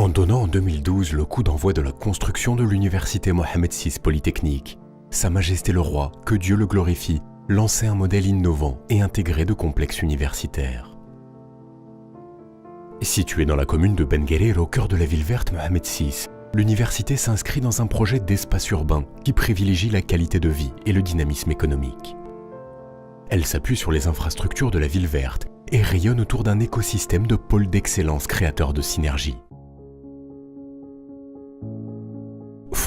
En donnant en 2012 le coup d'envoi de la construction de l'université Mohamed VI Polytechnique, Sa Majesté le Roi, que Dieu le glorifie, lançait un modèle innovant et intégré de complexes universitaires. Située dans la commune de Ben Guerir, au cœur de la ville verte Mohamed VI, l'université s'inscrit dans un projet d'espace urbain qui privilégie la qualité de vie et le dynamisme économique. Elle s'appuie sur les infrastructures de la ville verte et rayonne autour d'un écosystème de pôles d'excellence créateurs de synergie.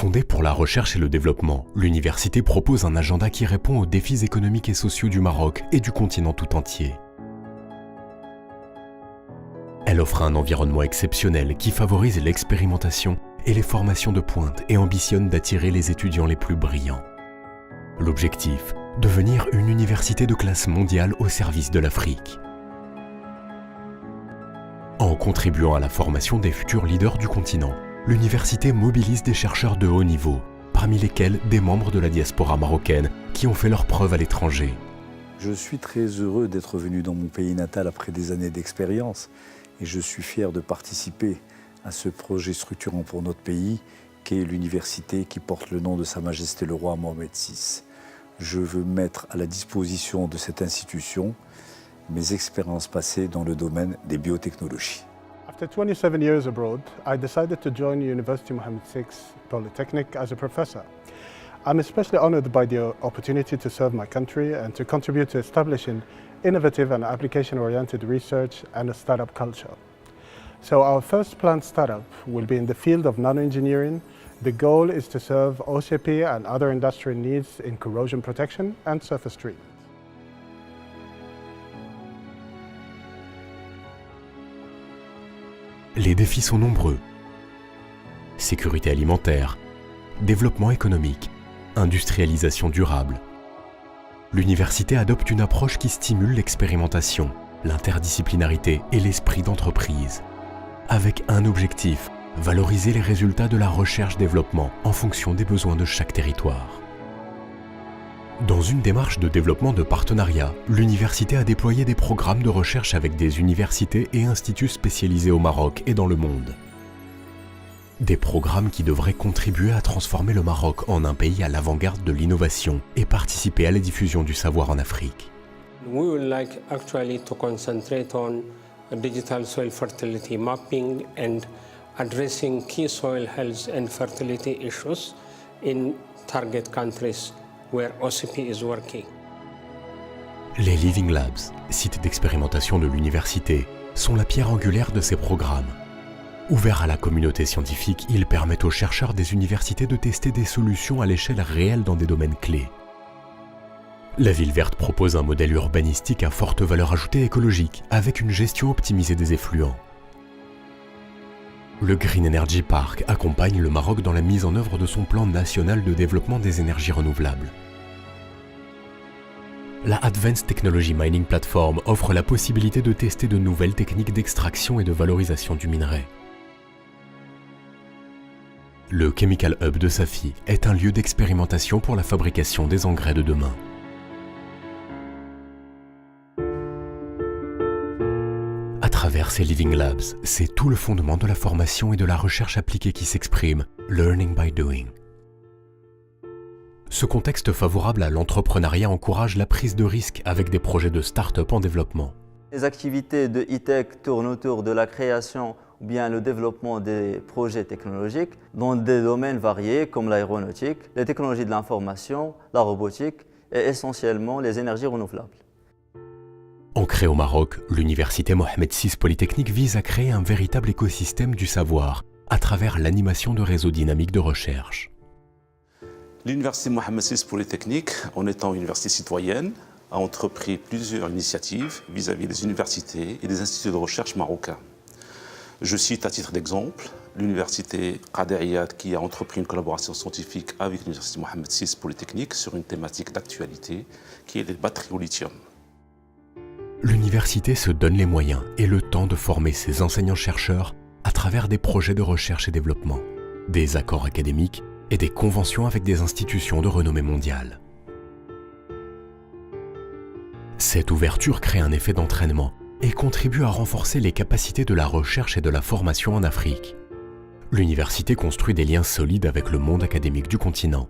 Fondée pour la recherche et le développement, l'université propose un agenda qui répond aux défis économiques et sociaux du Maroc et du continent tout entier. Elle offre un environnement exceptionnel qui favorise l'expérimentation et les formations de pointe et ambitionne d'attirer les étudiants les plus brillants. L'objectif, devenir une université de classe mondiale au service de l'Afrique. En contribuant à la formation des futurs leaders du continent, l'université mobilise des chercheurs de haut niveau, parmi lesquels des membres de la diaspora marocaine qui ont fait leurs preuves à l'étranger. Je suis très heureux d'être venu dans mon pays natal après des années d'expérience et je suis fier de participer à ce projet structurant pour notre pays qu'est l'université qui porte le nom de Sa Majesté le Roi Mohamed VI. Je veux mettre à la disposition de cette institution mes expériences passées dans le domaine des biotechnologies. After 27 years abroad, I decided to join University Mohamed VI Polytechnic as a professor. I'm especially honored by the opportunity to serve my country and to contribute to establishing innovative and application-oriented research and a startup culture. So our first planned startup will be in the field of nanoengineering. The goal is to serve OCP and other industrial needs in corrosion protection and surface treatment. Les défis sont nombreux. Sécurité alimentaire, développement économique, industrialisation durable. L'université adopte une approche qui stimule l'expérimentation, l'interdisciplinarité et l'esprit d'entreprise. Avec un objectif, valoriser les résultats de la recherche-développement en fonction des besoins de chaque territoire. Dans une démarche de développement de partenariat, l'université a déployé des programmes de recherche avec des universités et instituts spécialisés au Maroc et dans le monde. Des programmes qui devraient contribuer à transformer le Maroc en un pays à l'avant-garde de l'innovation et participer à la diffusion du savoir en Afrique. We would like actually to concentrate on digital soil fertility mapping and addressing key soil health and fertility issues in target countries where OCP is working. Les Living Labs, sites d'expérimentation de l'université, sont la pierre angulaire de ces programmes. Ouverts à la communauté scientifique, ils permettent aux chercheurs des universités de tester des solutions à l'échelle réelle dans des domaines clés. La ville verte propose un modèle urbanistique à forte valeur ajoutée écologique, avec une gestion optimisée des effluents. Le Green Energy Park accompagne le Maroc dans la mise en œuvre de son plan national de développement des énergies renouvelables. La Advanced Technology Mining Platform offre la possibilité de tester de nouvelles techniques d'extraction et de valorisation du minerai. Le Chemical Hub de Safi est un lieu d'expérimentation pour la fabrication des engrais de demain. À travers ces Living Labs, c'est tout le fondement de la formation et de la recherche appliquée qui s'exprime, Learning by Doing. Ce contexte favorable à l'entrepreneuriat encourage la prise de risque avec des projets de start-up en développement. Les activités de e-tech tournent autour de la création ou bien le développement des projets technologiques dans des domaines variés comme l'aéronautique, les technologies de l'information, la robotique et essentiellement les énergies renouvelables. Ancrée au Maroc, l'université Mohamed VI Polytechnique vise à créer un véritable écosystème du savoir à travers l'animation de réseaux dynamiques de recherche. L'université Mohamed VI Polytechnique, en étant université citoyenne, a entrepris plusieurs initiatives vis-à-vis des universités et des instituts de recherche marocains. Je cite à titre d'exemple l'université Qader Iyad qui a entrepris une collaboration scientifique avec l'université Mohamed VI Polytechnique sur une thématique d'actualité qui est les batteries au lithium. L'université se donne les moyens et le temps de former ses enseignants-chercheurs à travers des projets de recherche et développement, des accords académiques et des conventions avec des institutions de renommée mondiale. Cette ouverture crée un effet d'entraînement et contribue à renforcer les capacités de la recherche et de la formation en Afrique. l'université construit des liens solides avec le monde académique du continent.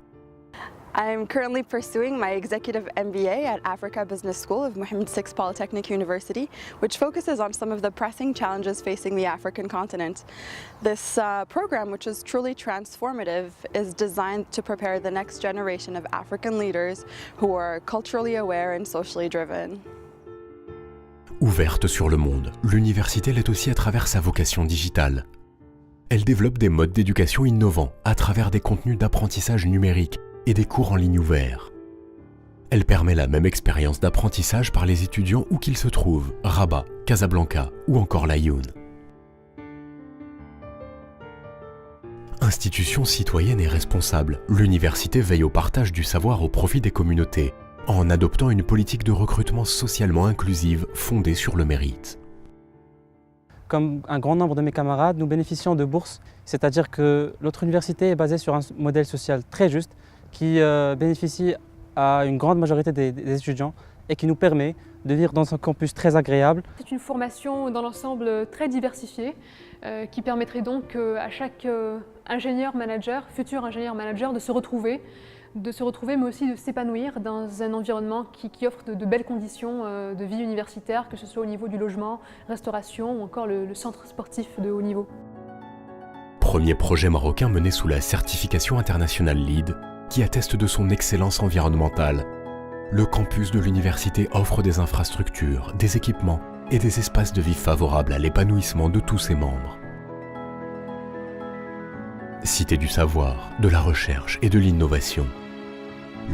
I'm currently pursuing my executive MBA at Africa Business School of Mohammed VI Polytechnic University, which focuses on some of the pressing challenges facing the African continent. This program, which is truly transformative, is designed to prepare the next generation of African leaders who are culturally aware and socially driven. Ouverte sur le monde, l'université l'est aussi à travers sa vocation digitale. Elle développe des modes d'éducation innovants à travers des contenus d'apprentissage numérique et des cours en ligne ouverts. Elle permet la même expérience d'apprentissage par les étudiants où qu'ils se trouvent, Rabat, Casablanca ou encore Laayoune. Institution citoyenne et responsable, l'université veille au partage du savoir au profit des communautés, en adoptant une politique de recrutement socialement inclusive fondée sur le mérite. Comme un grand nombre de mes camarades, nous bénéficions de bourses, c'est-à-dire que notre université est basée sur un modèle social très juste qui bénéficie à une grande majorité des étudiants et qui nous permet de vivre dans un campus très agréable. C'est une formation dans l'ensemble très diversifiée qui permettrait donc à chaque ingénieur-manager, futur ingénieur-manager de se retrouver mais aussi de s'épanouir dans un environnement qui offre de belles conditions de vie universitaire, que ce soit au niveau du logement, restauration ou encore le centre sportif de haut niveau. Premier projet marocain mené sous la certification internationale LEED, qui atteste de son excellence environnementale. Le campus de l'université offre des infrastructures, des équipements et des espaces de vie favorables à l'épanouissement de tous ses membres. Cité du savoir, de la recherche et de l'innovation,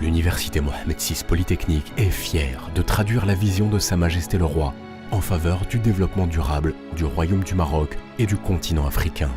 l'université Mohammed VI Polytechnique est fière de traduire la vision de Sa Majesté le Roi en faveur du développement durable du Royaume du Maroc et du continent africain.